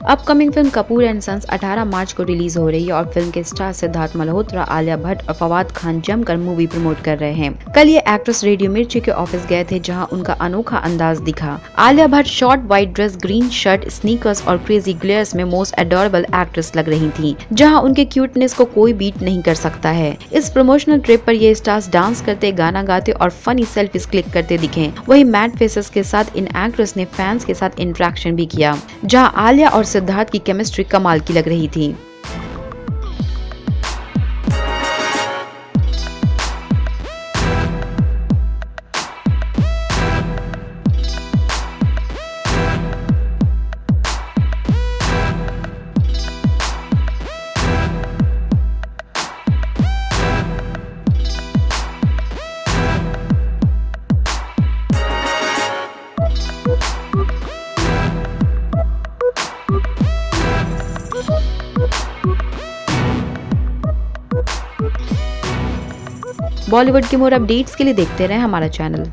Upcoming film Kapoor and sons 18 March को release हो रही है और फिल्म के स्टार सिद्धार्थ मल्होत्रा, आलिया भट्ट और फवाद खान जमकर मूवी प्रमोट कर रहे हैं। कल ये एक्ट्रेस रेडियो मिर्ची के ऑफिस गए थे, जहां उनका अनोखा अंदाज दिखा। Alia Bhatt short white dress, green shirt, sneakers और क्रेजी ग्लेयर्स में मोस्ट एडोरेबल एक्ट्रेस लग रही थी, जहां उनके क्यूटनेस को कोई बीट नहीं कर सकता है। इस प्रमोशनल ट्रिप पर ये स्टार्स डांस करते, गाना गाते और फनी सेल्फीज क्लिक करते दिखे। वही मैट फेसेस के साथ इन एक्ट्रेस ने फैंस के साथ इंटरेक्शन भी किया, जहां आलिया और सिद्धार्थ की केमिस्ट्री कमाल की लग रही थी। बॉलीवुड के मोर अपडेट्स के लिए देखते रहें हमारा चैनल।